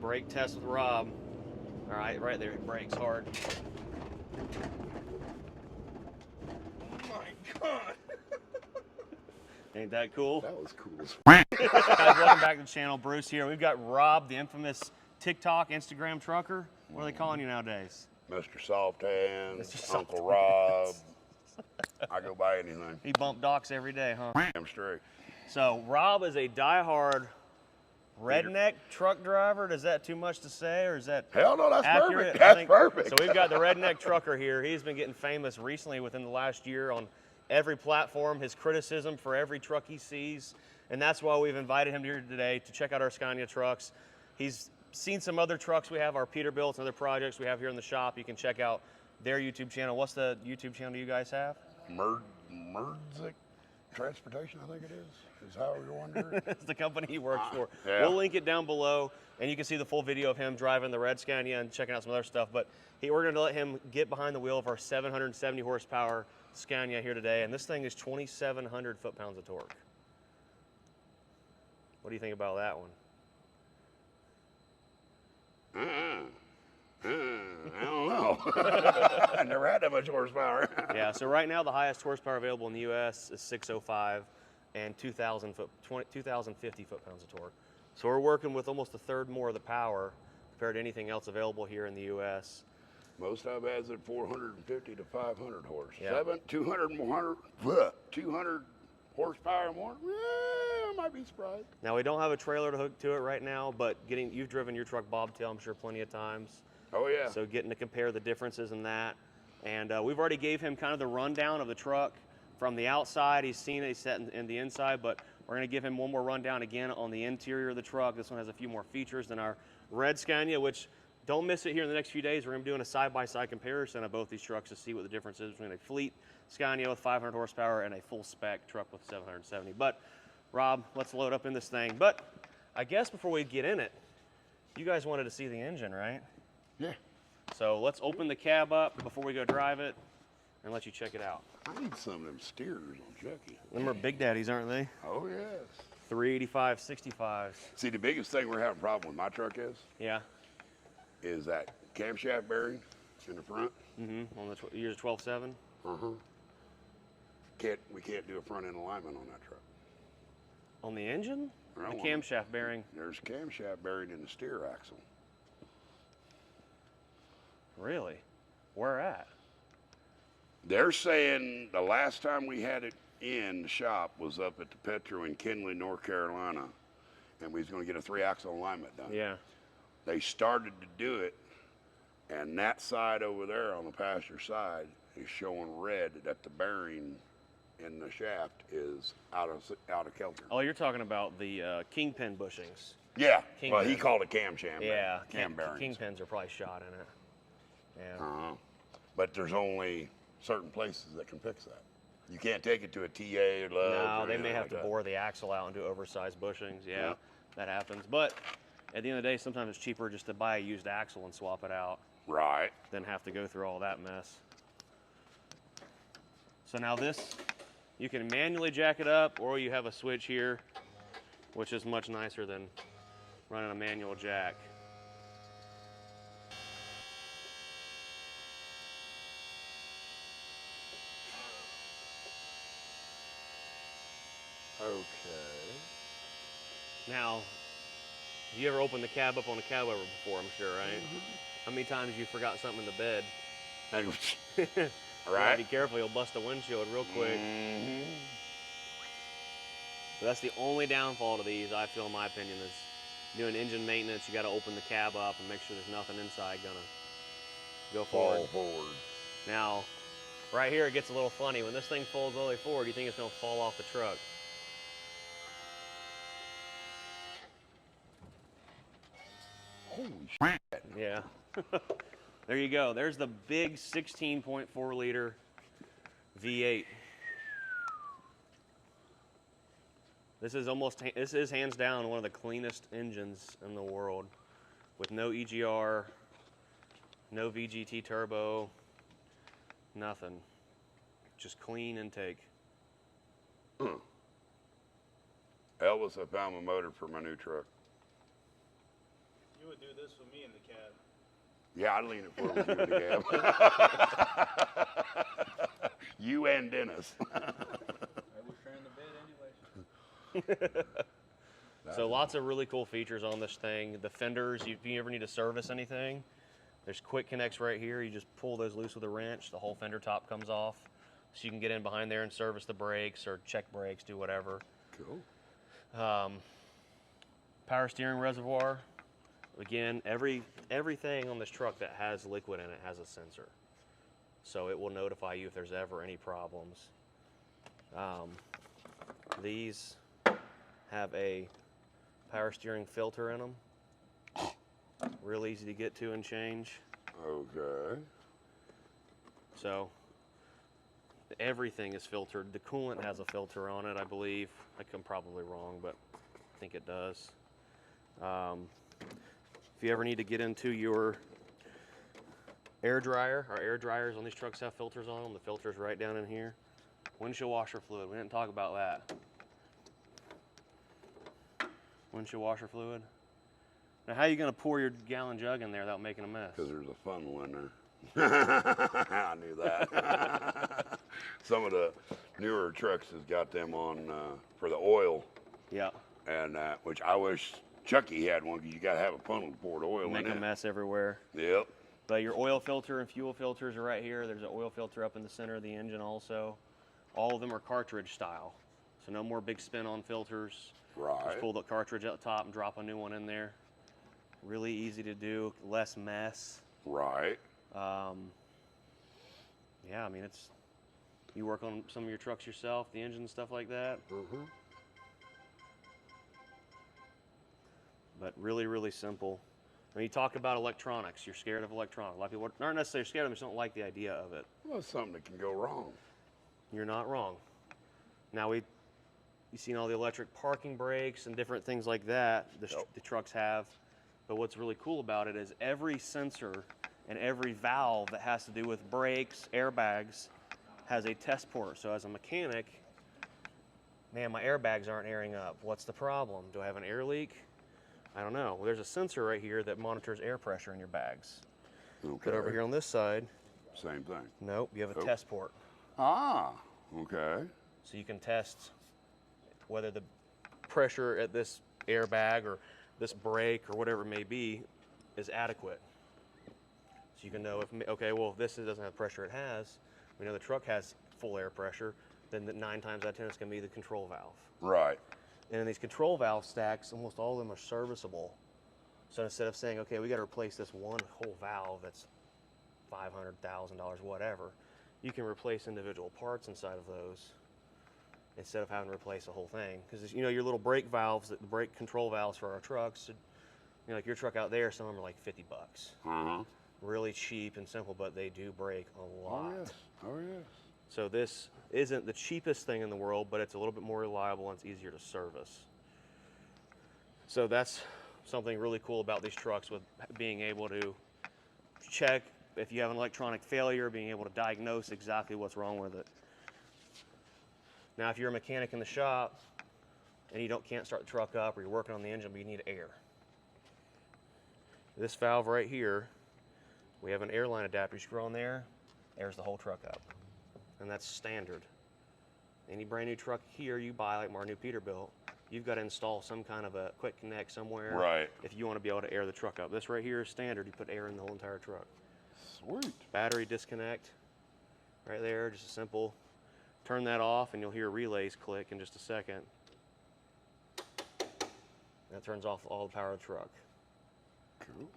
Brake test with Rob. All right, right there, it brakes hard. Oh my God. Ain't that cool? That was cool. Guys, welcome back to the channel. Bruce here. We've got Rob, the infamous TikTok, Instagram trucker. What are they calling you nowadays? Mr. Soft Hands, Mr. Soft Uncle Rob. I go by anything. He bump docks every day, huh? I'm straight. So Rob is a diehard redneck truck driver. Is that too much to say, or is that Hell no, that's accurate? perfect. That's perfect. So we've got the redneck trucker here. He's been getting famous recently within the last year on every platform, his criticism for every truck he sees. And that's why we've invited him here today to check out our Scania trucks. He's seen some other trucks we have, our Peterbilts and other projects we have here in the shop. You can check out their YouTube channel. What's the YouTube channel you guys have? Merdzik Transportation, I think it is how we're under it. It's the company he works for. Yeah. We'll link it down below, and you can see the full video of him driving the red Scania and checking out some other stuff. But we're going to let him get behind the wheel of our 770 horsepower Scania here today, and this thing is 2,700 foot-pounds of torque. What do you think about that one? I don't know. I never had that much horsepower. Yeah, so right now the highest horsepower available in the U.S. is 605 and 2,050 foot-pounds of torque. So we're working with almost a third more of the power compared to anything else available here in the U.S. Most of it has it 450 to 500 horse. Yeah. 200 horsepower more. I might be surprised. Now we don't have a trailer to hook to it right now, but you've driven your truck bobtail, I'm sure, plenty of times. Oh yeah. So getting to compare the differences in that. And we've already gave him kind of the rundown of the truck from the outside. He's seen it, he's set in the inside, but we're gonna give him one more rundown again on the interior of the truck. This one has a few more features than our red Scania, which don't miss it here in the next few days. We're gonna be doing a side-by-side comparison of both these trucks to see what the difference is between a fleet Scania with 500 horsepower and a full spec truck with 770. But Rob, let's load up in this thing. But I guess before we get in it, you guys wanted to see the engine, right? Yeah. So let's open the cab up before we go drive it and let you check it out. I need some of them steers on Chucky. Them are Big Daddies, aren't they? Oh yes. 385, 65s. See, the biggest thing we're having a problem with my truck Yeah. is that camshaft bearing in the front. Mm-hmm. On the yours 12.7. We can't do a front end alignment on that truck. On the engine? I The want- camshaft bearing. There's a camshaft bearing in the steer axle. Really? Where at? They're saying the last time we had it in the shop was up at the Petro in Kinley, North Carolina, and we was going to get a 3-axle alignment done. Yeah. They started to do it, and that side over there on the passenger side is showing red that the bearing in the shaft is out of kilter. Oh, you're talking about the kingpin bushings. Yeah. King Well, he pin. called it cam sham. Yeah. Cam bearings. Kingpins are probably shot in it. Yeah. But there's only certain places that can fix that. You can't take it to a TA or Love's. No, or they may anything have like to that. bore the axle out and do oversized bushings. Yeah, Yeah. that happens. But at the end of the day, sometimes it's cheaper just to buy a used axle and swap it out Right. than have to go through all that mess. So now this, you can manually jack it up, or you have a switch here, which is much nicer than running a manual jack. Okay. Now, you ever opened the cab up on a cabover before, I'm sure, right? How many times you forgot something in the bed? All You gotta right. be careful, you'll bust a windshield real quick. But that's the only downfall to these, I feel, in my opinion, is doing engine maintenance. You got to open the cab up and make sure there's nothing inside gonna go Fall forward. forward. Now, right here it gets a little funny. When this thing folds all the way forward, you think it's gonna fall off the truck. Holy shit. Yeah. There you go. There's the big 16.4 liter V8. This is hands down one of the cleanest engines in the world, with no EGR, no VGT turbo, nothing. Just clean intake. Elvis, I found my motor for my new truck. You would do this with me in the cab. Yeah, I'd lean it forward with you in the cab. You and Dennis. I was sharing the bed anyway. So lots of really cool features on this thing. The fenders, if you ever need to service anything, there's quick connects right here. You just pull those loose with a wrench. The whole fender top comes off. So you can get in behind there and service the brakes or check brakes, do whatever. Cool. Power steering reservoir. Again, everything on this truck that has liquid in it has a sensor. So it will notify you if there's ever any problems. These have a power steering filter in them. Real easy to get to and change. Okay. So everything is filtered. The coolant has a filter on it, I believe. I'm probably wrong, but I think it does. If you ever need to get into your air dryer, our air dryers on these trucks have filters on them. The filter's right down in here. Windshield washer fluid, we didn't talk about that. Windshield washer fluid. Now how are you gonna pour your gallon jug in there without making a mess? Because there's a funnel in there. I knew that. Some of the newer trucks has got them on for the oil. Yeah. And which I wish Chucky had one, because you got to have a funnel to pour the oil in. Make a mess everywhere. Yep. But your oil filter and fuel filters are right here. There's an oil filter up in the center of the engine also. All of them are cartridge style. So no more big spin-on filters. Right. Just pull the cartridge out the top and drop a new one in there. Really easy to do, less mess. Right. Yeah, I mean, you work on some of your trucks yourself, the engine and stuff like that. Mm-hmm. But really, really simple. When you talk about electronics, you're scared of electronics. A lot of people aren't necessarily scared of them, just don't like the idea of it. Well, it's something that can go wrong. You're not wrong. Now you've seen all the electric parking brakes and different things like that the trucks have. But what's really cool about it is every sensor and every valve that has to do with brakes, airbags, has a test port. So as a mechanic, man, my airbags aren't airing up. What's the problem? Do I have an air leak? I don't know. Well, there's a sensor right here that monitors air pressure in your bags. Okay. But over here on this side, Same thing. nope, you have a test port. Ah, okay. So you can test whether the pressure at this airbag or this brake or whatever it may be is adequate. So you can know if, okay, well, if this doesn't have the pressure it has, we know the truck has full air pressure, then 9 times out of 10 it's going to be the control valve. Right. And in these control valve stacks, almost all of them are serviceable. So instead of saying, okay, we got to replace this one whole valve that's $500,000, whatever, you can replace individual parts inside of those instead of having to replace the whole thing. Because you know your little brake valves, the brake control valves for our trucks, you know, like your truck out there, some of them are like $50. Uh-huh. Really cheap and simple, but they do break a lot. Oh, yes. Oh, yes. So this isn't the cheapest thing in the world, but it's a little bit more reliable and it's easier to service. So that's something really cool about these trucks, with being able to check if you have an electronic failure, being able to diagnose exactly what's wrong with it. Now, if you're a mechanic in the shop and you can't start the truck up, or you're working on the engine but you need air, this valve right here, we have an airline adapter. You screw on there, airs the whole truck up. And that's standard. Any brand new truck here you buy, like our new Peterbilt, you've got to install some kind of a quick connect somewhere. Right. If you want to be able to air the truck up. This right here is standard. You put air in the whole entire truck. Sweet. Battery disconnect right there, just a simple turn that off and you'll hear relays click in just a second. That turns off all the power of the truck. Cool.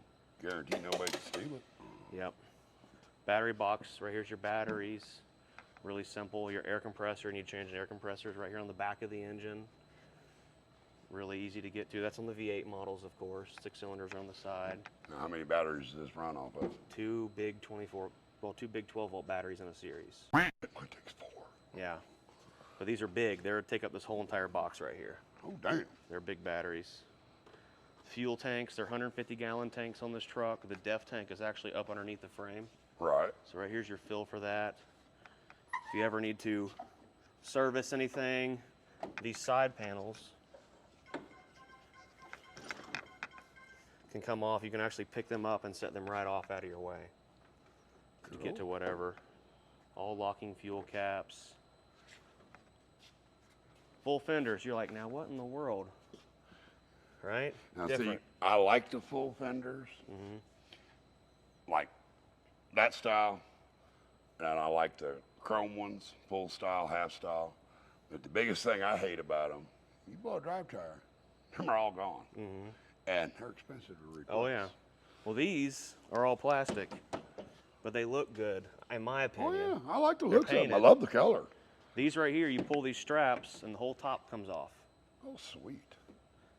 Guarantee nobody can steal it. Yep. Battery box, right here's your batteries. Really simple. Your air compressor, you need to change the air compressors right here on the back of the engine. Really easy to get to. That's on the V8 models, of course. 6 cylinders are on the side. Now, how many batteries does this run off of? Two big 12-volt batteries in a series. It takes 4. Yeah. But these are big. They take up this whole entire box right here. Oh, damn. They're big batteries. Fuel tanks, they're 150-gallon tanks on this truck. The def tank is actually up underneath the frame. Right. So right here's your fill for that. If you ever need to service anything, these side panels can come off. You can actually pick them up and set them right off out of your way to get to whatever. All locking fuel caps. Full fenders. You're like, now what in the world? Right? Now Different. see, I like the full fenders, like that style, and I like the chrome ones, full style, half style. But the biggest thing I hate about them, you blow a drive tire, them are all gone, and they're expensive to replace. Oh yeah. Well, these are all plastic, but they look good, in my Oh opinion. yeah, I like the They're looks of them. I painted. love the color. These right here, you pull these straps, and the whole top comes off. Oh sweet.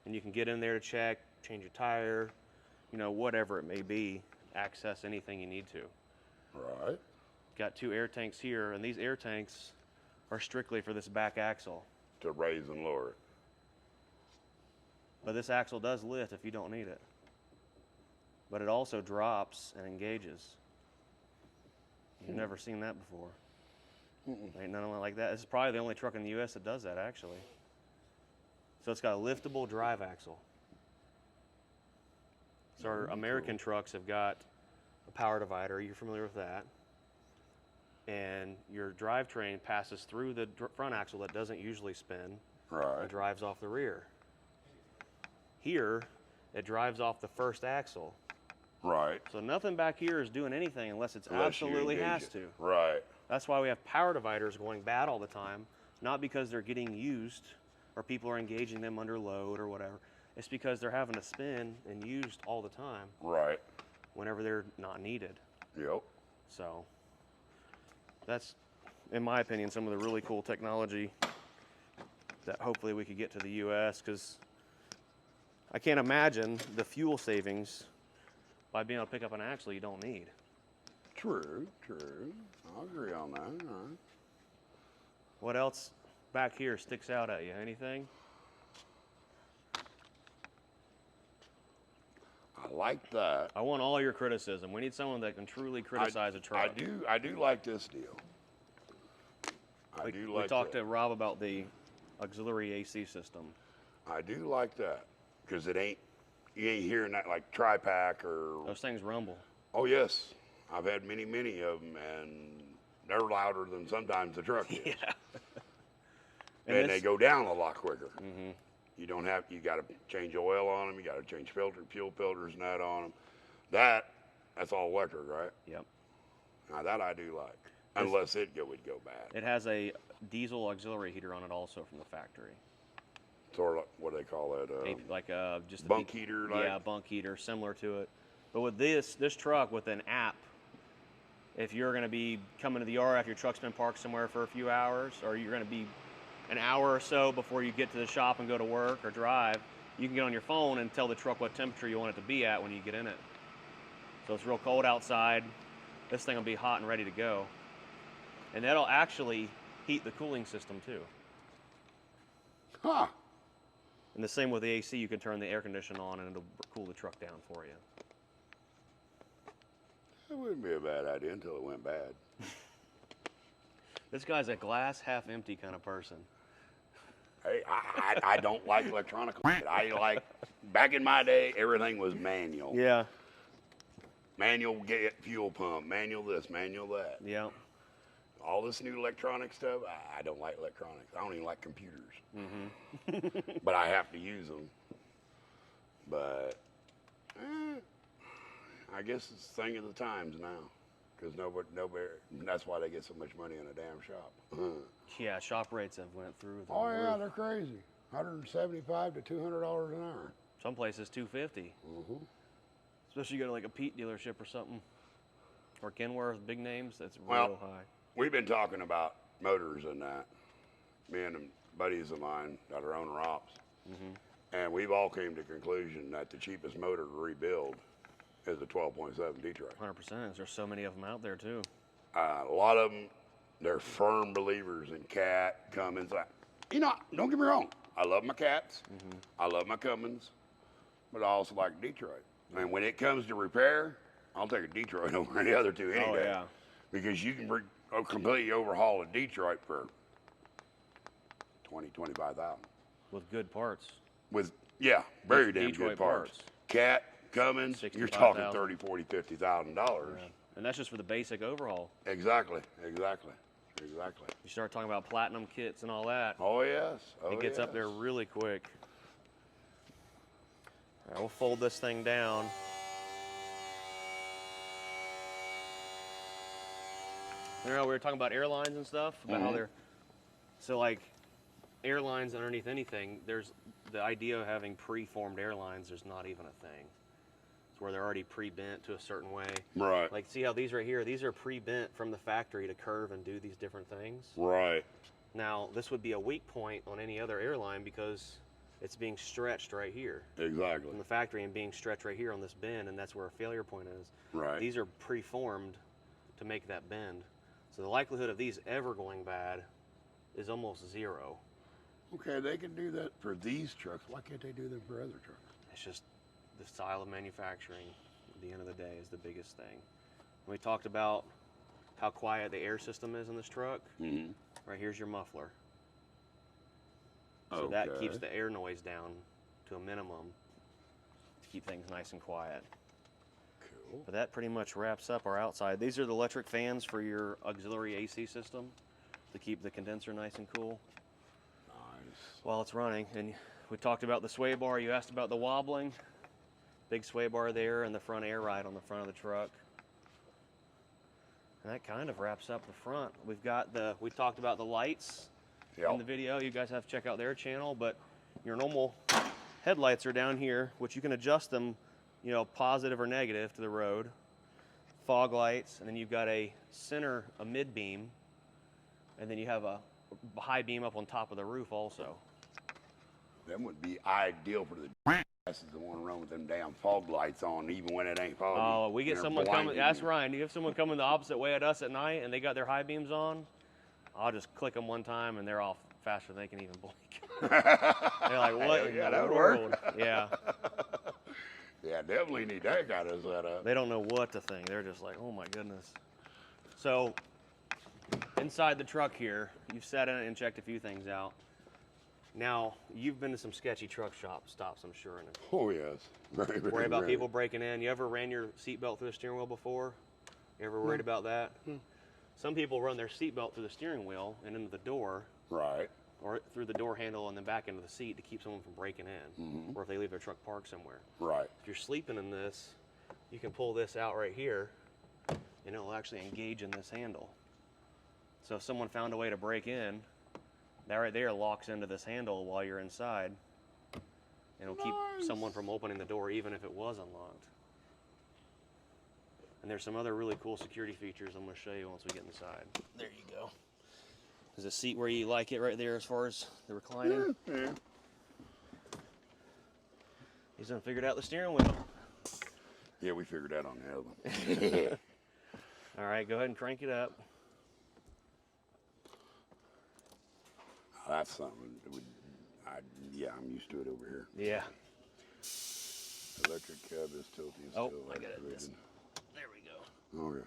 And you can get in there to check, change your tire, you know, whatever it may be, access anything you need to. Right. Got 2 air tanks here, and these air tanks are strictly for this back axle. To raise and lower it. But this axle does lift if you don't need it. But it also drops and engages. You've never seen that before. Ain't nothing like that. This is probably the only truck in the U.S. that does that, actually. So it's got a liftable drive axle. So our American trucks have got a power divider. You're familiar with that. And your drivetrain passes through the front axle that doesn't usually spin. Right. It drives off the rear. Here, it drives off the first axle. Right. So nothing back here is doing anything unless it's Unless you absolutely engage has it. to. Right. That's why we have power dividers going bad all the time, not because they're getting used or people are engaging them under load or whatever. It's because they're having to spin and used all the time Right. whenever they're not needed. Yep. So that's, in my opinion, some of the really cool technology that hopefully we could get to the U.S. because I can't imagine the fuel savings by being able to pick up an axle you don't need. True. True. I'll agree on that. All right. What else back here sticks out at you? Anything? I like that. I want all your criticism. We need someone that can truly criticize a truck. I do like this deal. We talked to Rob about the auxiliary AC system. I do like that because you ain't hearing that like tri-pack or. Those things rumble. Oh yes, I've had many of them, and they're louder than sometimes the truck is. Yeah. And they go down a lot quicker. You don't have. You got to change oil on them. You got to change fuel filters and that on them. That's all electric, right? Yep. Now that I do like, unless it would go bad. It has a diesel auxiliary heater on it also from the factory. Sort of like, what do they call that? Like just a Bunk heater, like? Yeah, bunk heater, similar to it. But with this truck with an app, if you're going to be coming to the yard after your truck's been parked somewhere for a few hours, or you're going to be an hour or so before you get to the shop and go to work or drive, you can get on your phone and tell the truck what temperature you want it to be at when you get in it. So it's real cold outside. This thing will be hot and ready to go. And that'll actually heat the cooling system too. Huh. And the same with the AC, you can turn the air conditioner on and it'll cool the truck down for you. That wouldn't be a bad idea until it went bad. This guy's a glass half empty kind of person. Hey, I don't like electronic. I like, back in my day, everything was manual. Yeah. Manual get fuel pump, manual this, manual that. Yeah. All this new electronic stuff, I don't like electronics. I don't even like computers. But I have to use them. But I guess it's the thing of the times now. Because nobody, that's why they get so much money in a damn shop. Yeah, shop rates have went through the Oh yeah, roof. they're crazy. $175 to $200 an hour. Some places $250. Especially you go to like a Pete dealership or something. Or Kenworth, big names, that's real high. We've been talking about motors and that. Me and buddies of mine that are owner ops. And we've all came to the conclusion that the cheapest motor to rebuild is a 12.7 Detroit. 100%. There's so many of them out there too. A lot of them, they're firm believers in Cat, Cummins. You know, don't get me wrong. I love my Cats. I love my Cummins. But I also like Detroit. And when it comes to repair, I'll take a Detroit over any other two any day. Yeah. Because you can completely overhaul a Detroit for $20,000, $25,000. With good parts. With, yeah, very With damn Detroit good parts. parts. Cat, coming, you're 65,000. talking $30,000, $40,000, $50,000. Yeah. And that's just for the basic overhaul. Exactly. You start talking about platinum kits and all that, Oh yes. Oh, it gets up there really quick. All right, we'll fold this thing down. You know, we were talking about airlines and stuff, about how they're, so like airlines underneath anything, there's the idea of having pre-formed airlines, there's not even a thing. It's where they're already pre-bent to a certain way. Right. Like, see how these right here, these are pre-bent from the factory to curve and do these different things. Right. Now, this would be a weak point on any other airline because it's being stretched right here Exactly. from the factory and being stretched right here on this bend, and that's where a failure point is. Right. These are pre-formed to make that bend. So the likelihood of these ever going bad is almost zero. Okay, they can do that for these trucks. Why can't they do that for other trucks? It's just the style of manufacturing at the end of the day is the biggest thing. We talked about how quiet the air system is in this truck. Mm-hmm. Right here's your muffler. So that keeps the air noise down to a minimum to keep things nice and quiet. Cool. But that pretty much wraps up our outside. These are the electric fans for your auxiliary AC system to keep the condenser nice and cool Nice. while it's running. And we talked about the sway bar. You asked about the wobbling. Big sway bar there and the front air ride on the front of the truck. And that kind of wraps up the front. We talked about the lights in the video. You guys have to check out their channel, but your normal headlights are down here, which you can adjust them, you know, positive or negative to the road. Fog lights, and then you've got a mid beam, and then you have a high beam up on top of the roof also. Them would be ideal for the asses that want to run with them damn fog lights on, even when it ain't foggy. Oh, we get They're someone coming. blinding That's you. Ryan. You have someone coming the opposite way at us at night, and they got their high beams on. I'll just click them one time, and they're off faster than they can even blink. They're like, "What in Yeah, the that would world?" work. Yeah, Yeah, definitely need that kind of setup. they don't know what to think. They're just like, "Oh my goodness." So, inside the truck here, you've sat in it and checked a few things out. Now, you've been to some sketchy truck stops, I'm sure. And Oh yes. Very, very worry about rare. people breaking in. You ever ran your seatbelt through the steering wheel before? You ever worried about that? Some people run their seatbelt through the steering wheel and into the door, Right. or through the door handle and then back into the seat to keep someone from breaking in, or if they leave their truck parked somewhere. Right. If you're sleeping in this, you can pull this out right here, and it'll actually engage in this handle. So if someone found a way to break in, that right there locks into this handle while you're inside, and it'll keep someone from opening the door even if it was unlocked. And there's some other really cool security features I'm going to show you once we get inside. There you go. There's a seat where you like it right there as far as the reclining. Yeah. He's done figured out the steering wheel. Yeah, we figured that on the other one. All right, go ahead and crank it up. That's something. Yeah, I'm used to it over here. Yeah. Electric cab is tilting. Oh, still I got it. activated. There we go. Okay.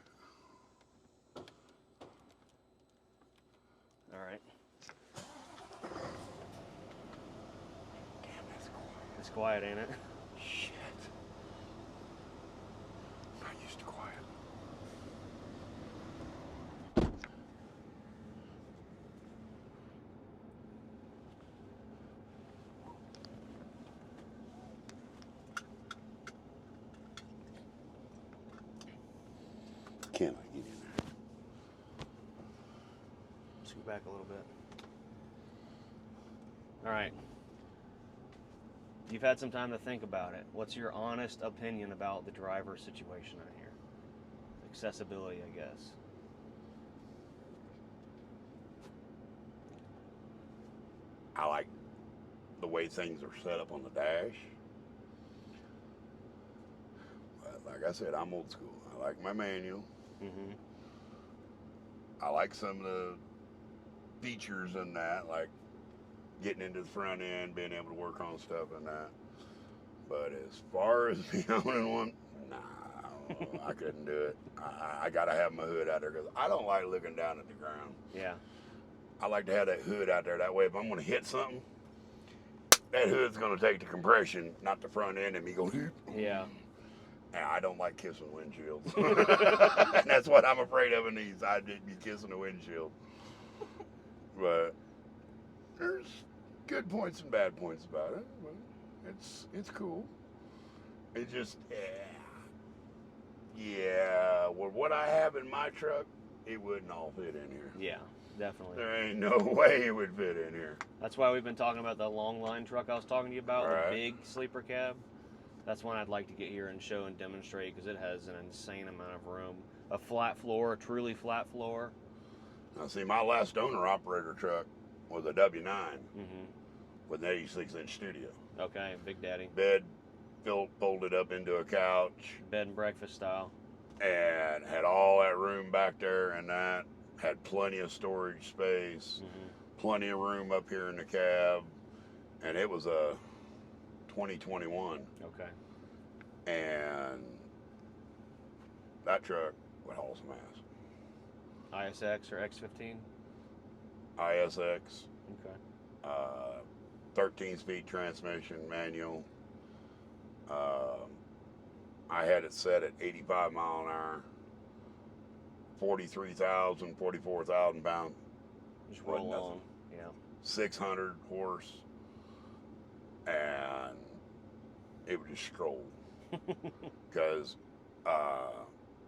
All right. Damn, that's quiet. It's quiet, ain't it? Shit. I'm not used to quiet. Can I get in there? Scoot back a little bit. All right. You've had some time to think about it. What's your honest opinion about the driver situation out here? Accessibility, I guess. I like the way things are set up on the dash. But like I said, I'm old school. I like my manual. Mm-hmm. I like some of the features in that, like getting into the front end, being able to work on stuff and that. But as far as me owning one, nah, I couldn't do it. I gotta have my hood out there because I don't like looking down at the ground. Yeah. I like to have that hood out there. That way, if I'm gonna hit something, that hood's gonna take the compression, not the front end, and me go. Yeah. Yeah, I don't like kissing windshields. And that's what I'm afraid of in these. I did be kissing the windshield. But there's good points and bad points about it. But it's cool. It's just, yeah. Well, what I have in my truck, it wouldn't all fit in here. Yeah, definitely. There ain't no way it would fit in here. That's why we've been talking about the long line truck I was talking to you about, Right. the big sleeper cab. That's one I'd like to get here and show and demonstrate because it has an insane amount of room. A flat floor, a truly flat floor. Now, see, my last owner-operator truck was a W9 Mm-hmm. with an 86-inch studio. Okay, Big Daddy. Bed folded up into a couch Bed and breakfast style. and had all that room back there, and that had plenty of storage space, Mm-hmm. plenty of room up here in the cab, and it was a 2021, Okay. and that truck would haul some ass. ISX or X15? ISX, Okay. 13-speed transmission manual. I had it set at 85 mile an hour, 44,000 pounds, Just Wasn't roll nothing. on. Yeah. 600 horse, and it would just scroll. Because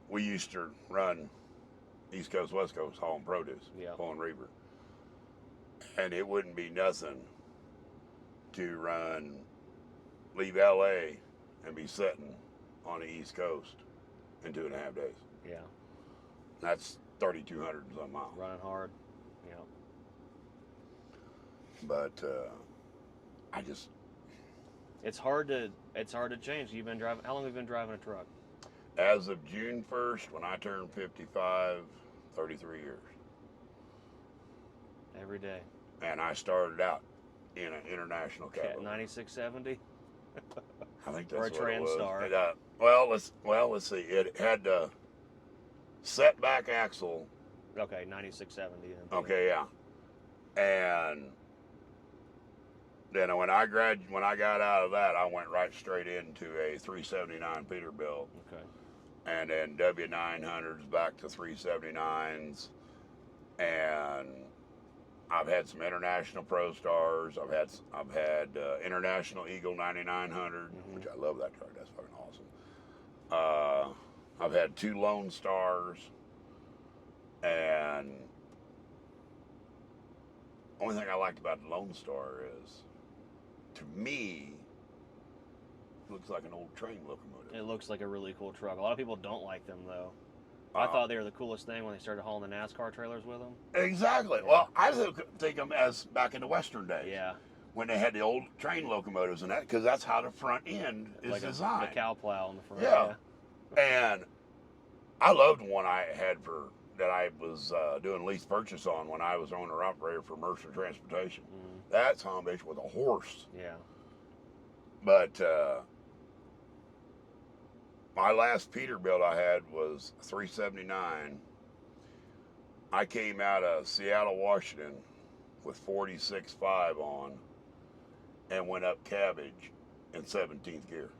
we used to run East Coast, West Coast hauling produce, Yeah. pulling reaper. And it wouldn't be nothing to leave LA and be sitting on the East Coast in 2.5 days. Yeah. That's 3,200 and some miles. Running hard. Yeah. But I just, It's hard to change. You've been driving. How long have you been driving a truck? as of June 1st, when I turned 55, 33 years. Every day. And I started out in an international Cat cab. 9670. I think Or a that's what it was. Transstar. Let's see. It had the setback axle. Okay, 9670. Then. Okay, yeah. And then when I got out of that, I went right straight into a 379 Peterbilt, Okay. and then W900s back to 379s, and I've had some international Pro Stars. I've had international Eagle 9900, which I love that truck. That's fucking awesome. I've had 2 Lone Stars, and only thing I liked about the Lone Star is, to me, it looks like an old train locomotive. It looks like a really cool truck. A lot of people don't like them though. I thought they were the coolest thing when they started hauling the NASCAR trailers with them. Exactly. Yeah. Well, I think them as back in the Western days. Yeah. When they had the old train locomotives and that, because that's how the front end is Like designed. the cow plow on the front. Yeah. And I loved one I had that I was doing lease purchase on when I was owner operator for Mercer Transportation. Mhm. That son of a bitch was a horse. Yeah. But my last Peterbilt I had was 379. I came out of Seattle, Washington with 46.5 on and went up cabbage in 17th gear.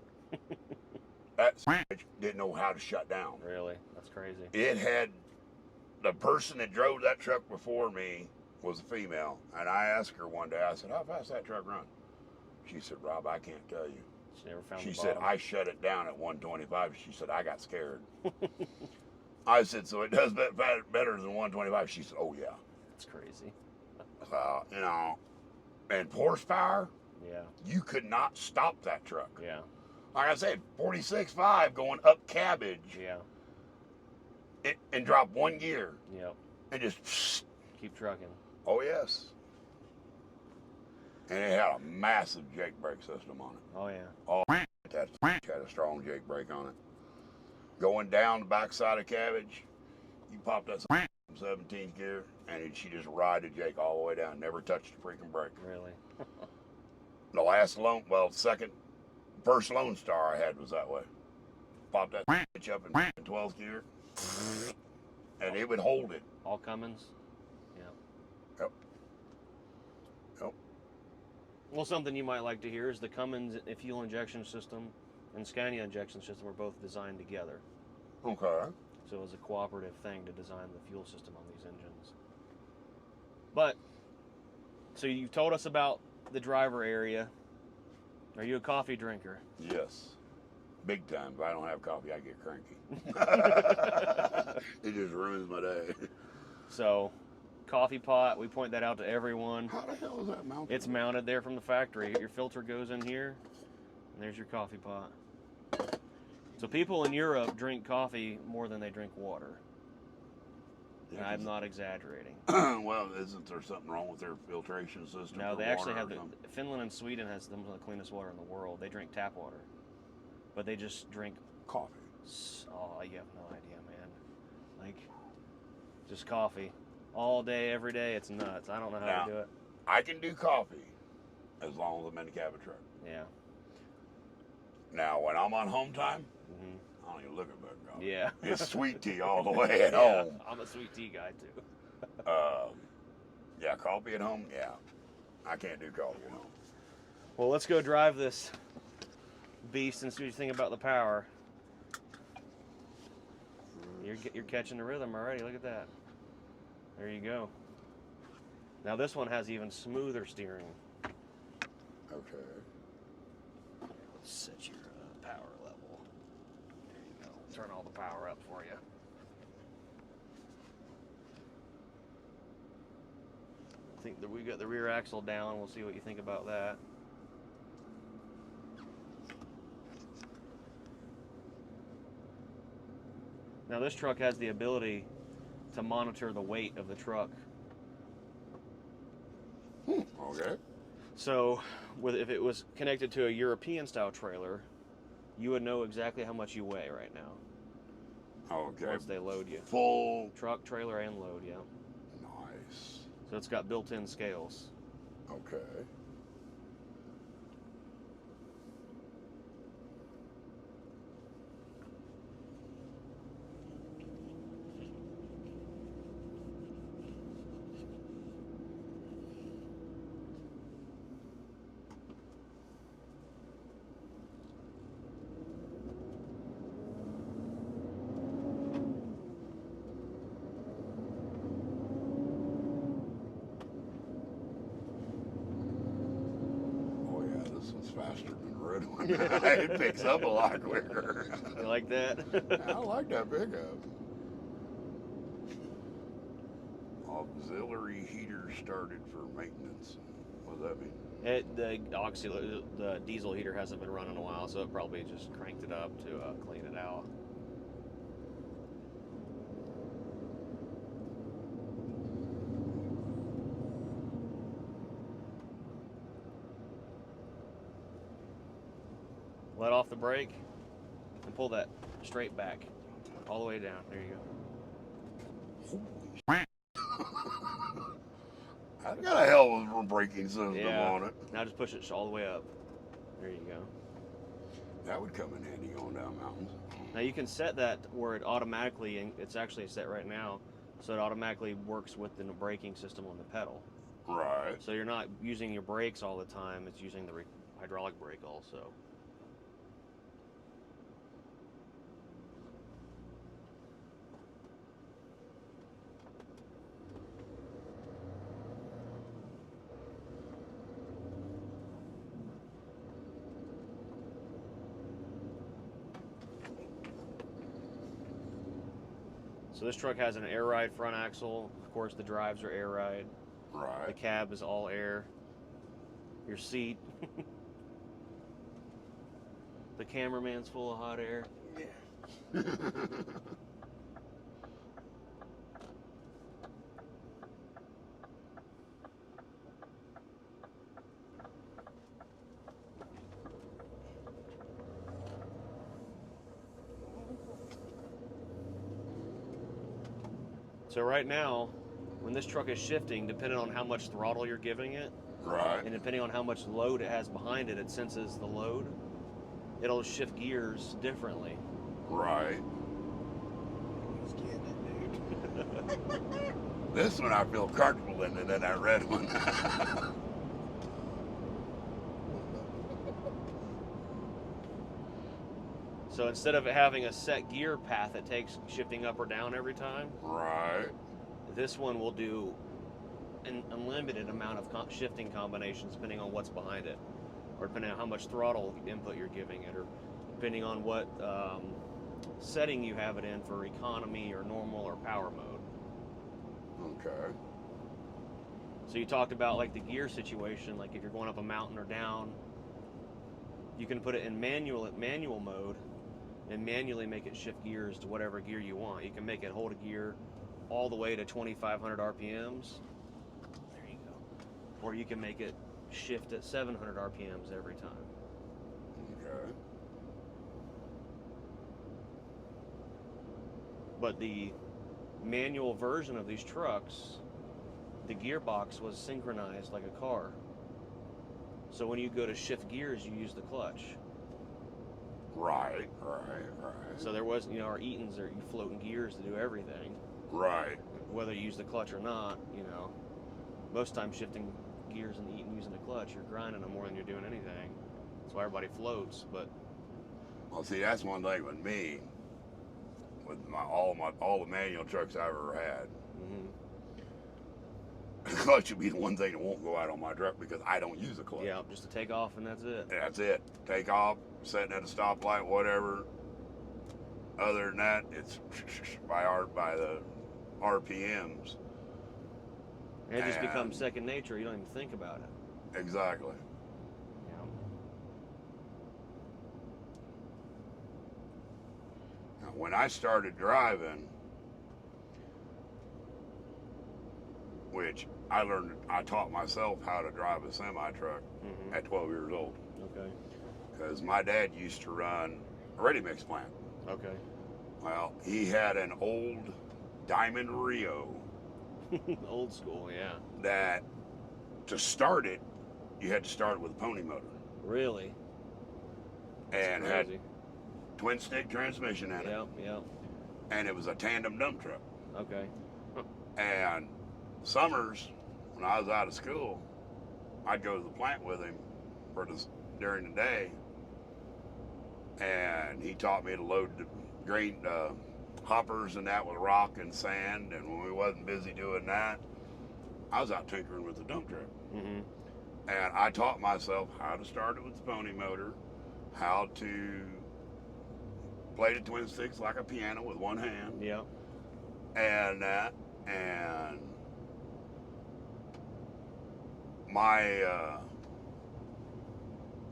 That bitch didn't know how to shut down. Really? That's crazy. It had, the person that drove that truck before me was a female, and I asked her one day, I said, how fast that truck run? She said, Rob, I can't tell you. She never found She the said, bottom. I shut it down at 125. She said, I got scared. I said, so it does better than 125? She said, oh, yeah. That's crazy. You know, and horsepower, Yeah. you could not stop that truck. Yeah. Like I said, 46.5 going up cabbage Yeah. and drop 1 gear Yep. and just, Keep trucking. oh, yes. And it had a massive Jake brake system on it. Oh yeah. Oh, that had a strong Jake brake on it. Going down the backside of cabbage, you pop that 17th gear, and she just ride Jake all the way down. Never touched the freaking brake. Really. The first Lone Star I had was that way. Pop that bitch up in 12th gear, and it would hold it. All Cummins. Yeah. Yep. Yep. Well, something you might like to hear is the Cummins fuel injection system and Scania injection system were both designed together. Okay. So it was a cooperative thing to design the fuel system on these engines. But, so you told us about the driver area. Are you a coffee drinker? Yes. Big time. If I don't have coffee, I get cranky. It just ruins my day. So, coffee pot, we point that out to everyone. How the hell is that mounted? It's mounted there from the factory. Your filter goes in here, and there's your coffee pot. So people in Europe drink coffee more than they drink water. And I'm not exaggerating. Well, isn't there something wrong with their filtration system? No, for they actually water have or something? Finland and Sweden has some of the cleanest water in the world. They drink tap water, but they just drink. Coffee. Oh, you have no idea, man. Like, just coffee all day, every day. It's nuts. I don't know how Now, to do it. I can do coffee as long as I'm in the cab of truck. Yeah. Now, when I'm on home time, Hmm. I don't even look at that coffee. Yeah. It's sweet tea all the way at Yeah, home. I'm a sweet tea guy too. Yeah, coffee at home. Yeah, I can't do coffee at home. Well, let's go drive this beast and see what you think about the power. You're catching the rhythm already. Look at that. There you go. Now this one has even smoother steering. Okay. Let's set your power level. There you go. Turn all the power up for you. I think that we got the rear axle down. We'll see what you think about that. Now this truck has the ability to monitor the weight of the truck. Okay. So if it was connected to a European style trailer, you would know exactly how much you weigh right now. Okay. Once they load you. Full. Truck, trailer, and load, yeah. Nice. So it's got built-in scales. Okay. Oh yeah, this one's faster than the red one. It picks up a lot quicker. You like that? I like that pickup. Auxiliary heater started for maintenance. What does that mean? The diesel heater hasn't been running in a while, so it probably just cranked it up to clean it out. Let off the brake and pull that straight back, all the way down. There you go. I got a hell of a braking system Yeah. on it. Now just push it all the way up. There you go. That would come in handy going down mountains. Now you can set that where it automatically, and it's actually set right now, so it automatically works within the braking system on the pedal. Right. So you're not using your brakes all the time, it's using the hydraulic brake also. So this truck has an air ride front axle. Of course, the drives are air ride. The Right. cab is all air. Your seat. The cameraman's full of hot air. Yeah. So right now, when this truck is shifting, depending on how much throttle you're giving it, Right. and depending on how much load it has behind it, it senses the load. It'll shift gears differently. Right. He's getting it, dude. This one I feel comfortable in, and then that red one. So instead of it having a set gear path that takes shifting up or down every time, Right. this one will do an unlimited amount of shifting combinations depending on what's behind it, or depending on how much throttle input you're giving it, or depending on what setting you have it in for economy or normal or power mode. Okay. So you talked about like the gear situation, like if you're going up a mountain or down, you can put it in manual mode and manually make it shift gears to whatever gear you want. You can make it hold a gear all the way to 2,500 RPMs. There you go. Or you can make it shift at 700 RPMs every time. Okay. But the manual version of these trucks, the gearbox was synchronized like a car. So when you go to shift gears, you use the clutch. Right. So there was, our Eatons are you floating gears to do everything. Right. Whether you use the clutch or not, most times shifting gears in the Eaton using the clutch, you're grinding them more than you're doing anything. That's why everybody floats. But Well, see, that's one thing with me. With all the manual trucks I've ever had, the clutch would be the one thing that won't go out on my truck because I don't use a clutch. yeah, just to take off and that's it. That's it. Take off, sitting at a stoplight, whatever. Other than that, it's by the RPMs. And it just And- becomes second nature. You don't even think about it. Exactly. Now, when I started driving, which I taught myself how to drive a semi-truck at 12 years old. Okay. Because my dad used to run a ready mix plant. Okay. Well, he had an old Diamond Rio Old school, yeah. that to start it, you had to start it with a pony motor. Really? And That's had crazy. twin stick transmission in it. Yep. And it was a tandem dump truck. Okay. And summers, when I was out of school, I'd go to the plant with him during the day, and he taught me to load the grain hoppers and that with rock and sand. And when we wasn't busy doing that, I was out tinkering with the dump truck. Mm-hmm. And I taught myself how to start it with the pony motor, how to play the twin sticks like a piano with one hand, Yep. and that. And my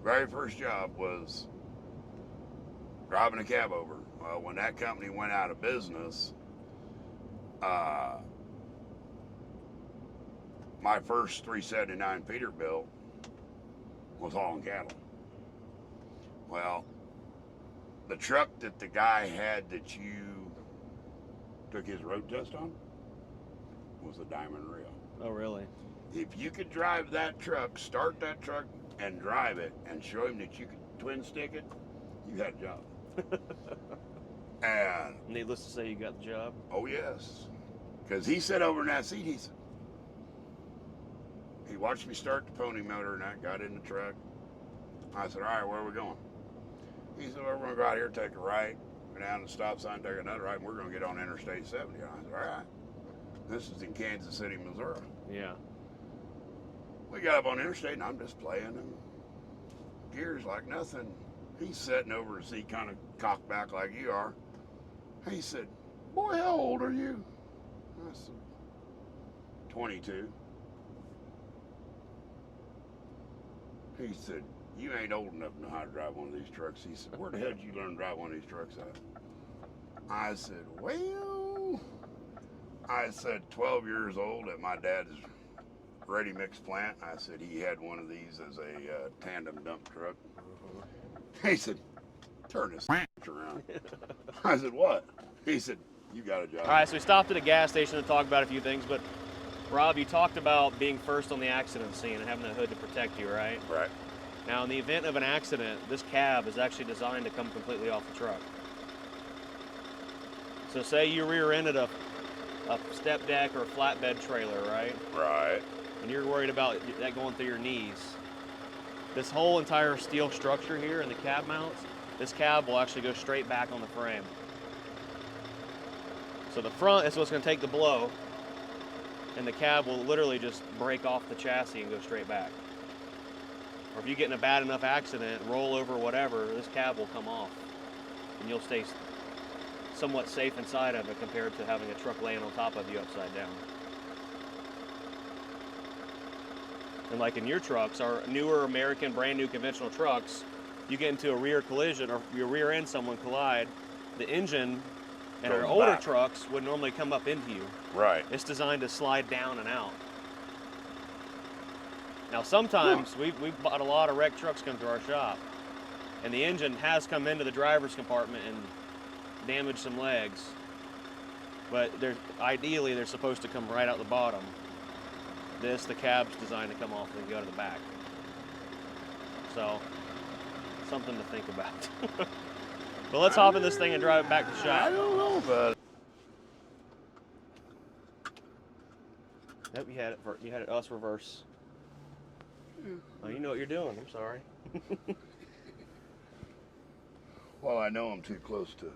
very first job was driving a cab over. Well, when that company went out of business, my first 379 Peterbilt was hauling cattle. Well, the truck that the guy had that you took his road test on was a Diamond Rio. Oh, really? If you could drive that truck, start that truck and drive it and show him that you could twin stick it, you had a job. And Needless to say, you got the job. oh yes, because he sat over in that seat. He watched me start the pony motor and I got in the truck. I said, all right, where are we going? He said, well, we're going to go out here, take a right, go down to the stop sign, take another right, and we're going to get on Interstate 70. And I said, all right. This is in Kansas City, Missouri. Yeah. We got up on Interstate and I'm just playing them gears like nothing. He's sitting over the seat, kind of cocked back like you are. He said, boy, how old are you? I said, 22. He said, you ain't old enough to know how to drive one of these trucks. He said, where the hell did you learn to drive one of these trucks at? I said, well, 12 years old at my dad's ready mix plant. I said he had one of these as a tandem dump truck. He said, turn this around. I said, what? He said, you got a job. All right, so we stopped at a gas station to talk about a few things, but Rob, you talked about being first on the accident scene and having a hood to protect you, right? Right. Now, in the event of an accident, this cab is actually designed to come completely off the truck. So say you rear-ended a step deck or a flatbed trailer, right? Right. And you're worried about that going through your knees. This whole entire steel structure here and the cab mounts this cab will actually go straight back on the frame. So the front is what's going to take the blow, and the cab will literally just break off the chassis and go straight back. Or if you get in a bad enough accident, roll over, whatever, this cab will come off, and you'll stay somewhat safe inside of it compared to having a truck laying on top of you upside down. And like in your trucks, our newer American brand new conventional trucks, you get into a rear collision or your rear end someone collide, the engine and our Goes older back. trucks would normally come up into you. Right. It's designed to slide down and out. Now sometimes we've bought a lot of wrecked trucks come through our shop, and the engine has come into the driver's compartment and damaged some legs, but ideally they're supposed to come right out the bottom. The cab's designed to come off and go to the back. So, something to think about. But let's hop in this thing and drive it back to shop. I don't know, but Yep, you had it us reverse. Oh, you know what you're doing. I'm sorry. well, I know I'm too close to, a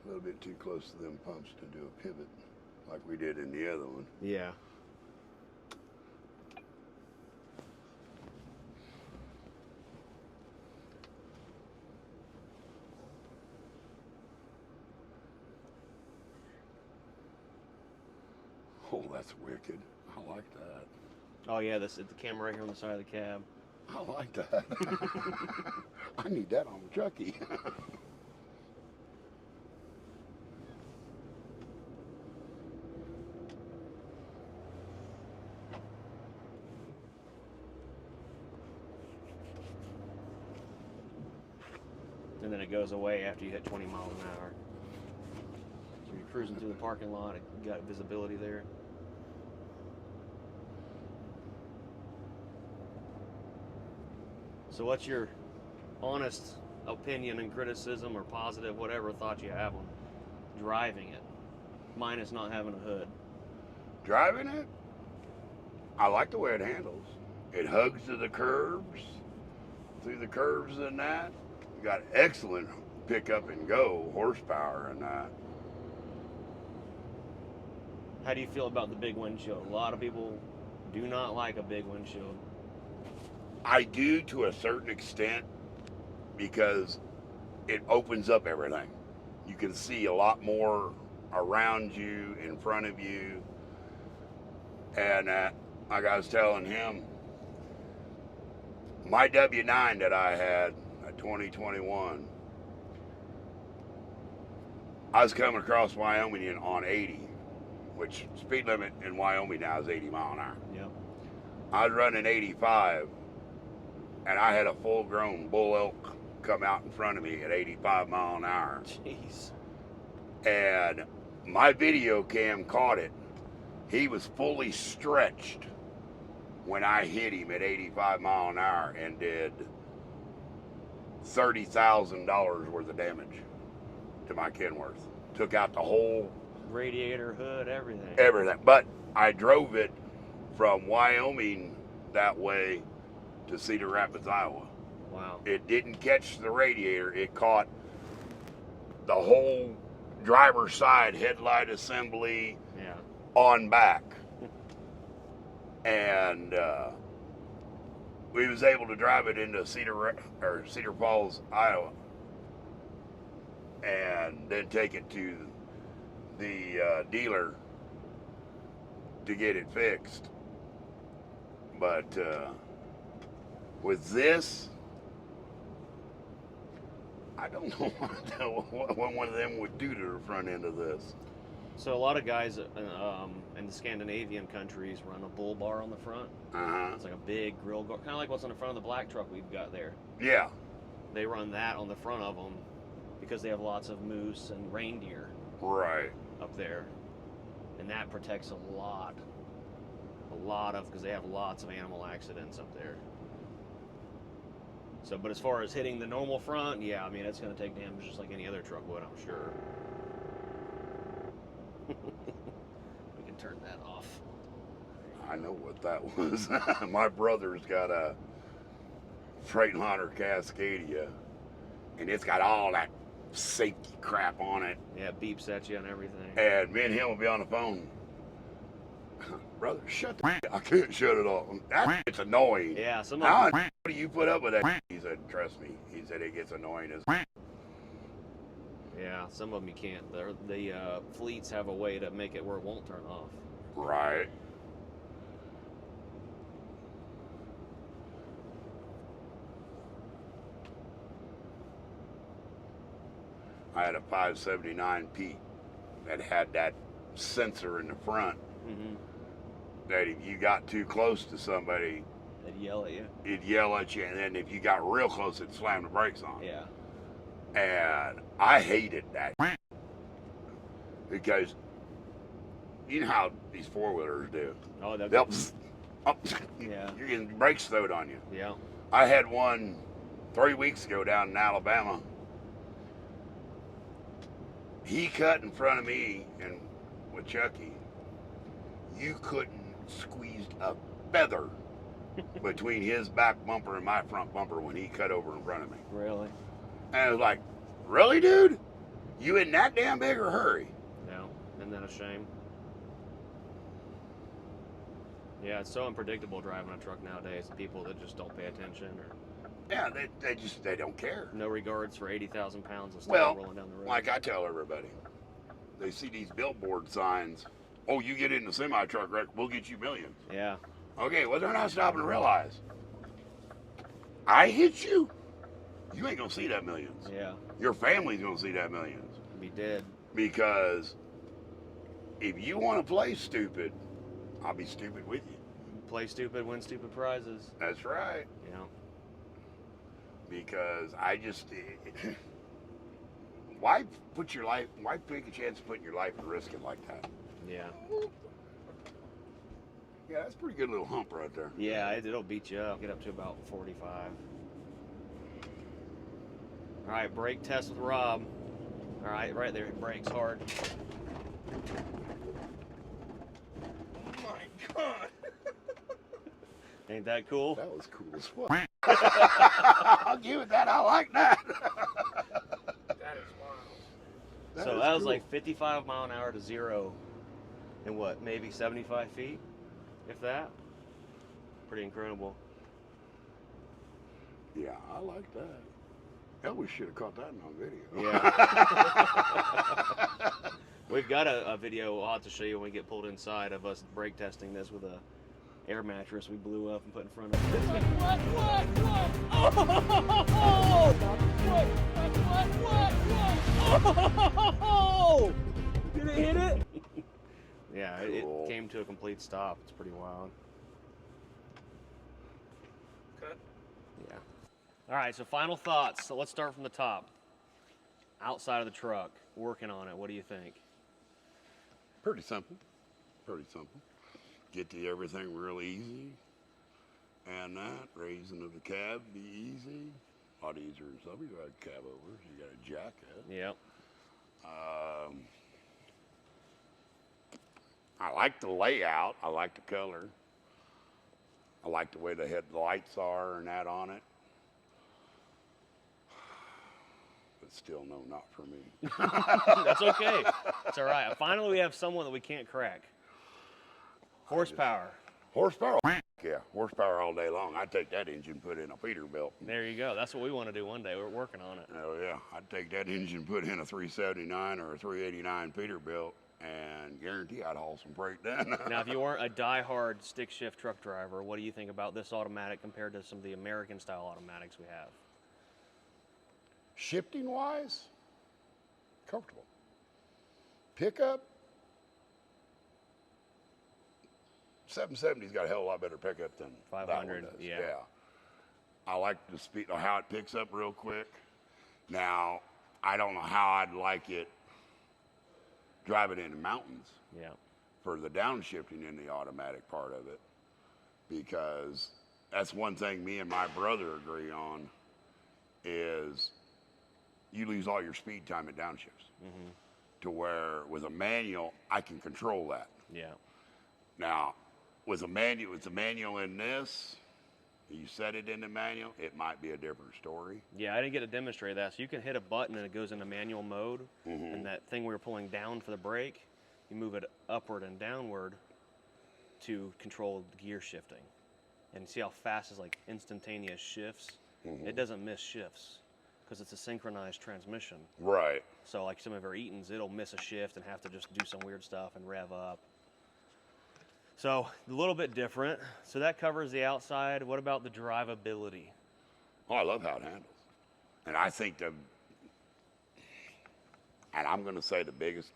little bit too close to them pumps to do a pivot like we did in the other one. Yeah. Oh, that's wicked. I like that. Oh yeah, the camera right here on the side of the cab. I like that. I need that on Chucky. And then it goes away after you hit 20 miles an hour. So you're cruising through the parking lot, you got visibility there. So what's your honest opinion and criticism or positive, whatever thought you have on driving it, minus not having a hood? Driving it, I like the way it handles. It hugs to the curves, through the curves and that. You got excellent pick up and go horsepower and that. How do you feel about the big windshield? A lot of people do not like a big windshield. I do to a certain extent because it opens up everything. You can see a lot more around you, in front of you. And like I was telling him, my W9 that I had, a 2021, I was coming across Wyoming on 80, which speed limit in Wyoming now is 80 mile an hour. Yep. I was running 85, and I had a full-grown bull elk come out in front of me at 85 mile an hour. Jeez. And my video cam caught it. He was fully stretched when I hit him at 85 mile an hour and did $30,000 worth of damage to my Kenworth. Took out the whole Radiator, hood, everything. everything. But I drove it from Wyoming that way to Cedar Rapids, Iowa. Wow. It didn't catch the radiator. It caught the whole driver's side headlight assembly Yeah. on back. And we was able to drive it into Cedar Falls, Iowa, and then take it to the dealer to get it fixed. But with this, I don't know what one of them would do to the front end of this. So a lot of guys in the Scandinavian countries run a bull bar on the front. It's like a big grill, kind of like what's on the front of the black truck we've got there. Yeah. They run that on the front of them because they have lots of moose and reindeer Right. up there, and that protects a lot of, because they have lots of animal accidents up there. So, but as far as hitting the normal front, yeah, I mean, it's going to take damage just like any other truck would, I'm sure. We can turn that off. I know what that was. My brother's got a Freightliner Cascadia, and it's got all that safety crap on it. Yeah, it beeps at you and everything. And me and him will be on the phone. Brother, shut the I can't shut it off. It's annoying. Yeah, some How of them. do you put up with that? He said, trust me. He said it gets annoying as Yeah, some of them you can't. The fleets have a way to make it where it won't turn off. right. I had a 579 Pete that had that sensor in the front Mm-hmm. that if you got too close to somebody, They'd yell at you. it'd yell at you, and then if you got real close, it'd slam the brakes on. Yeah. And I hated that because you know how these four-wheelers do. Oh, They'll Yeah. you're getting brakes throwed on you. Yeah. I had one 3 weeks ago down in Alabama. He cut in front of me and with Chucky. You couldn't squeeze a feather between his back bumper and my front bumper when he cut over in front of me. Really? And I was like, really, dude? You in that damn big a hurry? No. Isn't that a shame? Yeah, it's so unpredictable driving a truck nowadays. People that just don't pay attention or Yeah, they don't care. no regards for 80,000 pounds of stuff Well, rolling down the road. like I tell everybody, they see these billboard signs. Oh, you get in the semi truck wreck, we'll get you millions. Yeah. Okay, well, they're not stopping to realize. I hit you, you ain't gonna see that millions. Yeah. Your family's gonna see that millions. Be dead. Because if you want to play stupid, I'll be stupid with you. Play stupid, win stupid prizes. That's right. Yeah. Because I just, why take a chance of putting your life at risk like that? Yeah. Yeah, that's a pretty good little hump right there. Yeah, it'll beat you up. Get up to about 45. All right, brake test with Rob. All right, right there, it brakes hard. Oh my God. Ain't that cool? That was cool as fuck. I'll give it that. I like that. That is wild. So is that was cool. like 55 mile an hour to 0 in what, maybe 75 feet, if that. Pretty incredible. Yeah, I like that. Hell, we should have caught that on video. Yeah. We've got a video I'll have to show you when we get pulled inside of us brake testing this with a air mattress we blew up and put in front of it. Oh! Did it hit it? Yeah, Cool. it came to a complete stop. It's pretty wild. Okay. Yeah. All right, so final thoughts. So let's start from the top. Outside of the truck, working on it. What do you think? Pretty simple. Pretty simple. Get to everything real easy. And that, raising of the cab be easy. A lot easier than some. You got cabovers, you got a jacket. Yep. I like the layout. I like the color. I like the way the headlights are and that on it. But still, no, not for me. That's okay. It's all right. Finally, we have someone that we can't crack. Horsepower. Horsepower? Yeah, horsepower all day long. I'd take that engine, put in a Peterbilt. There you go. That's what we want to do one day. We're working on it. Oh yeah, I'd take that engine, put in a 379 or a 389 Peterbilt, and guarantee I'd haul some freight down. Now, if you weren't a die-hard stick-shift truck driver, what do you think about this automatic compared to some of the American-style automatics we have? Shifting wise, comfortable. Pickup, 770's got a hell of a lot better pickup than 500, that one does. yeah. I like the speed, how it picks up real quick. Now, I don't know how I'd like it driving in the mountains Yeah. for the downshifting in the automatic part of it, because that's one thing me and my brother agree on is you lose all your speed time at downshifts. Mm-hmm. To where with a manual, I can control that. Yeah. Now, with the manual in this, You set it in the manual, it might be a different story. Yeah, I didn't get to demonstrate that. So you can hit a button and it goes into manual mode. And that thing we were pulling down for the brake, you move it upward and downward to control gear shifting. And see how fast is like instantaneous shifts? It doesn't miss shifts because it's a synchronized transmission. Right. So like some of our Eatons, it'll miss a shift and have to just do some weird stuff and rev up. So a little bit different. So that covers the outside. What about the drivability? Oh, I love how it handles. And I think and I'm going to say the biggest,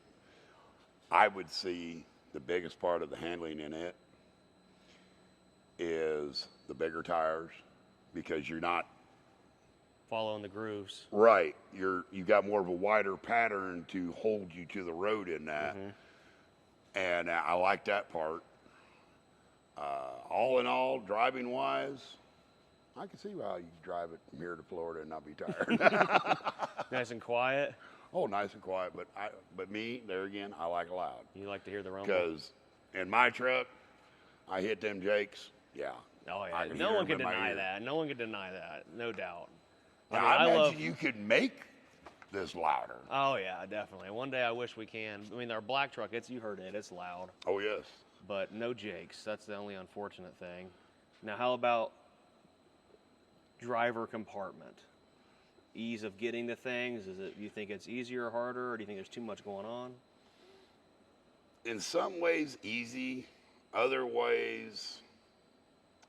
I would see the biggest part of the handling in it is the bigger tires, because you're not Following the grooves. right. You got more of a wider pattern to hold you to the road in that, and I like that part. All in all, driving wise, I can see how you drive it from here to Florida and not be tired. Nice and quiet. Oh, nice and quiet, but me, there again, I like loud. You like to hear the rumble. Because in my truck, I hit them jakes. Yeah. Oh I yeah. can No hear one 'em can in my deny ear. that. No one can deny that. No doubt. Now, I I imagine love. you could make this louder. Oh yeah, definitely. One day I wish we can. I mean, our black truck, you heard it. It's loud, Oh yes. but no jakes. That's the only unfortunate thing. Now, how about driver compartment? Ease of getting to things. You think it's easier or harder, or do you think there's too much going on? In some ways, easy. Other ways,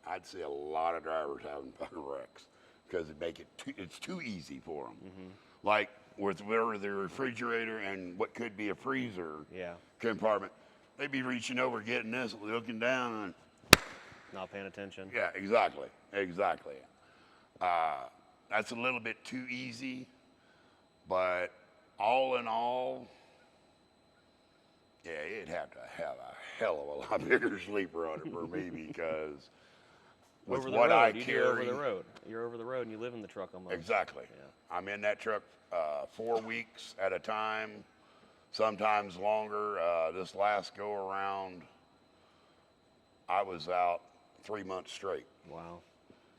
I'd see a lot of drivers having fucking wrecks because it's too easy for them. Like with where the refrigerator and what could be a freezer Yeah. compartment, they'd be reaching over, getting this, looking down, and Not paying attention. yeah, exactly. That's a little bit too easy, but all in all, yeah, it'd have to have a hell of a lot bigger sleeper on it for me, because with Over the what road. I You do carry, over the road. You're over the road and you live in the truck almost. exactly. Yeah. I'm in that truck 4 weeks at a time, sometimes longer. This last go around, I was out 3 months straight Wow.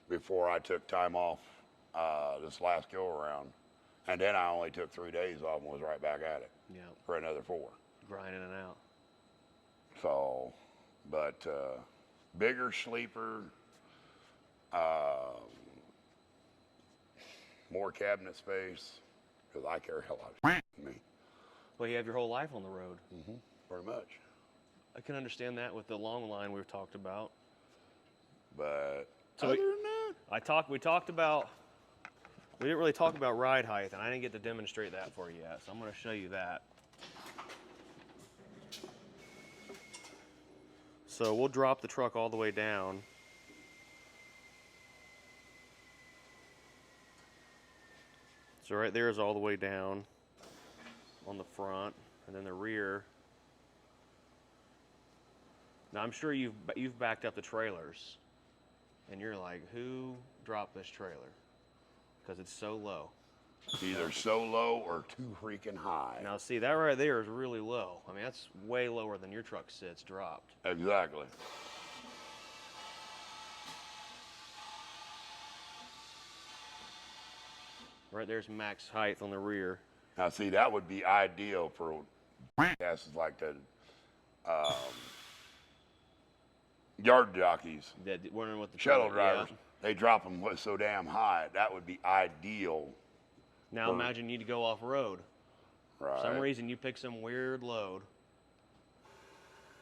before I took time off this last go around, and then I only took 3 days off and was right back at it Yeah. for another 4. Grinding it out. So, but bigger sleeper, more cabinet space, because I carry a lot of me, Well, you have your whole life on the road. pretty much. I can understand that with the long line we've talked about. But So other we- than that, We didn't really talk about ride height, and I didn't get to demonstrate that for you yet, so I'm going to show you that. So we'll drop the truck all the way down. So right there is all the way down on the front, and then the rear. Now I'm sure you've backed up the trailers, and you're like, who dropped this trailer? Because it's so low. either so low or too freaking high. Now see, that right there is really low. I mean, that's way lower than your truck sits dropped. Exactly. Right there's max height on the rear. Now, see, that would be ideal for asses like the yard jockeys, That wondering what the shuttle trailer- drivers. yeah. They drop them so damn high. That would be ideal. Now for- imagine you need to go off road. Right. For some reason you pick some weird load,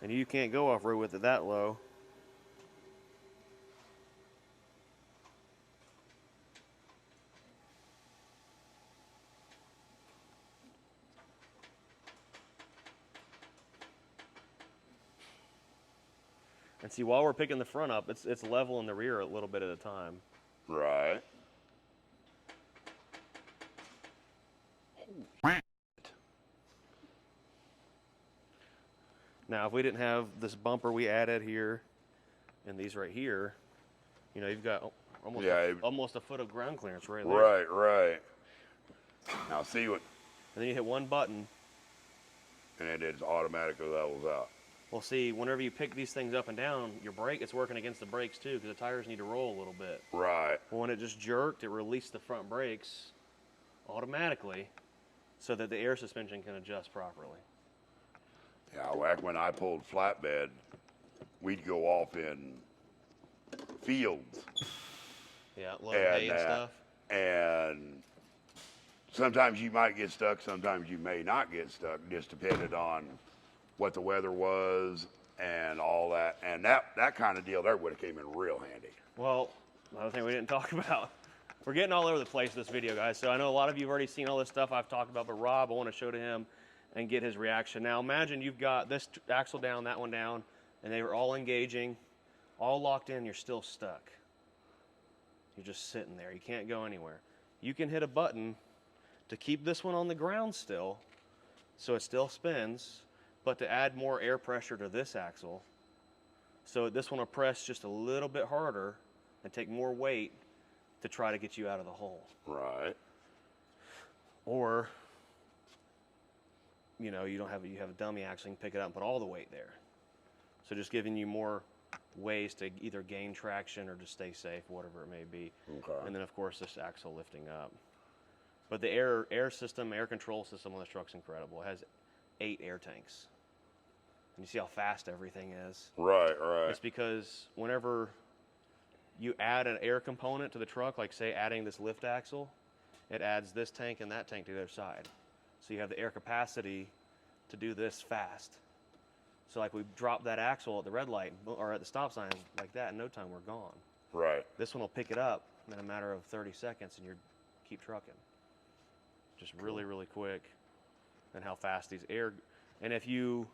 and you can't go off road with it that low. And see, while we're picking the front up, it's level in the rear a little bit at a time. Right. Now, if we didn't have this bumper we added here, and these right here, you know, you've got almost almost a foot of ground clearance right there. Right. Now, see what, And then you hit one button. and it is automatically levels out. Well, see, whenever you pick these things up and down, your brake, it's working against the brakes too, because the tires need to roll a little bit. Right. Well, when it just jerked, it released the front brakes automatically so that the air suspension can adjust properly. Yeah, back when I pulled flatbed, we'd go off in fields. Yeah, load hay and stuff. And sometimes you might get stuck, sometimes you may not get stuck, just depending on what the weather was and all that. And that kind of deal there would have came in real handy. Well, another thing we didn't talk about. We're getting all over the place in this video, guys. So I know a lot of you have already seen all this stuff I've talked about, but Rob, I want to show to him and get his reaction. Now imagine you've got this axle down, that one down, and they were all engaging, all locked in, you're still stuck. You're just sitting there, you can't go anywhere. You can hit a button to keep this one on the ground still, so it still spins, but to add more air pressure to this axle, so this one will press just a little bit harder and take more weight to try to get you out of the hole. Right. Or, you know, you have a dummy axle, you can pick it up and put all the weight there. So just giving you more ways to either gain traction or to stay safe, whatever it may be. Okay. And then of course this axle lifting up. But the air system, air control system on this truck's incredible. It has 8 air tanks. And you see how fast everything is? Right, right. It's because whenever you add an air component to the truck, like say adding this lift axle, it adds this tank and that tank to the other side. So you have the air capacity to do this fast. So like we drop that axle at the red light or at the stop sign like that, in no time we're gone. Right. This one will pick it up in a matter of 30 seconds and you keep trucking. Just really, really quick. And how fast these air, and if you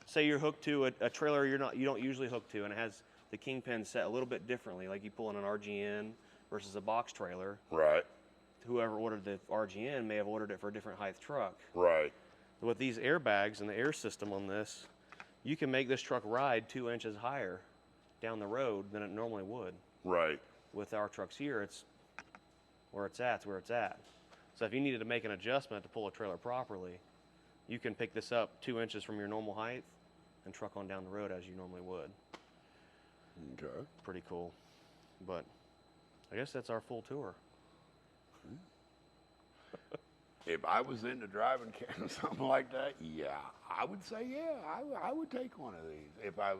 say you're hooked to a trailer you don't usually hook to, and it has the kingpin set a little bit differently, like you pull in an RGN versus a box trailer. Right. Whoever ordered the RGN may have ordered it for a different height truck. Right. With these airbags and the air system on this, you can make this truck ride 2 inches higher down the road than it normally would. Right. With our trucks here, it's where it's at. So if you needed to make an adjustment to pull a trailer properly, you can pick this up 2 inches from your normal height and truck on down the road as you normally would. Okay. Pretty cool. But I guess that's our full tour. If I was into driving something like that, yeah, I would say I would take one of these if I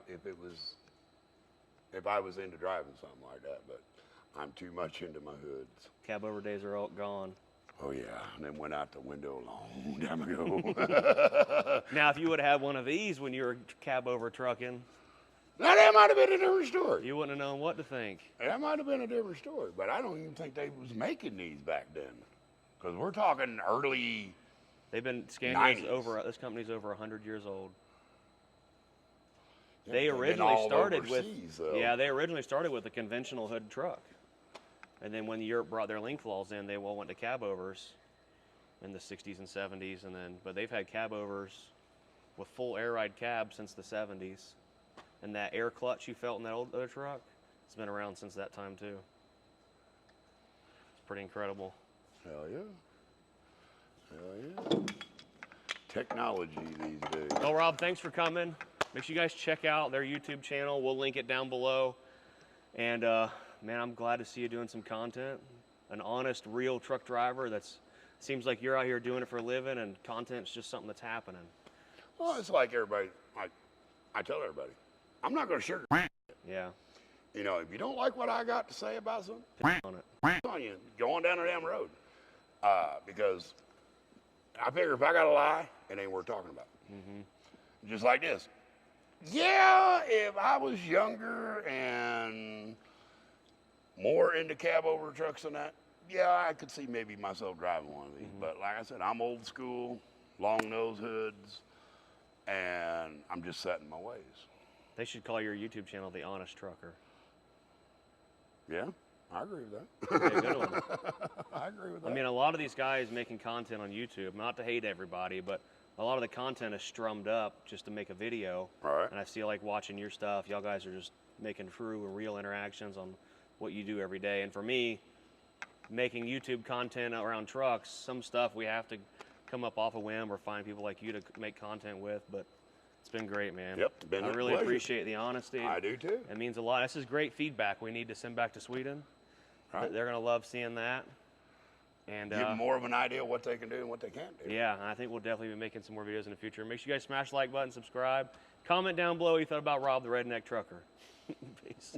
was into driving something like that. But I'm too much into my hoods. Cab over days are all gone. Oh yeah, and then went out the window a long time ago. Now, if you would have had one of these when you were cab over trucking, Now that might have been a different story. you wouldn't have known what to think. That might have been a different story, but I don't even think they was making these back then, because we're talking early. They've been Scania's 90s. this company's over 100 years old. Yeah, They they've been originally all started with overseas, though. they originally started with a conventional hood truck, and then when Europe brought their link laws in, they all went to cabovers in the 60s and 70s, but they've had cabovers with full air ride cab since the 70s, and that air clutch you felt in that old other truck, it's been around since that time too. It's pretty incredible. Hell yeah. Hell yeah. Technology these days. Well, Rob, thanks for coming. Make sure you guys check out their YouTube channel. We'll link it down below. And man, I'm glad to see you doing some content. An honest, real truck driver seems like you're out here doing it for a living, and content's just something that's happening. Well, it's like everybody, I tell everybody, I'm not going to sugarcoat. Yeah. You know, if you don't like what I got to say about something, On it. it's on you, go on down the damn road. Because I figure if I got to lie, it ain't worth talking about. Mm-hmm. Just like this. Yeah, if I was younger and more into cab over trucks than that, yeah, I could see maybe myself driving one of these. Mm-hmm. But like I said, I'm old school, long nose hoods, and I'm just set in my ways. They should call your YouTube channel The Honest Trucker. Yeah, I agree with that. Be a good one. I agree with that. I mean, a lot of these guys making content on YouTube, not to hate everybody, but a lot of the content is strummed up just to make a video. Right. And I feel like watching your stuff, y'all guys are just making true and real interactions on what you do every day. And for me, making YouTube content around trucks, some stuff we have to come up off a whim or find people like you to make content with, but It's been great, man. Yep, been I a really pleasure. appreciate the honesty. I do too. It means a lot. This is great feedback we need to send back to Sweden. Right. They're going to love seeing that. And Give them more of an idea of what they can do and what they can't do. yeah, I think we'll definitely be making some more videos in the future. Make sure you guys smash the like button, subscribe, comment down below what you thought about Rob the Redneck Trucker. Peace.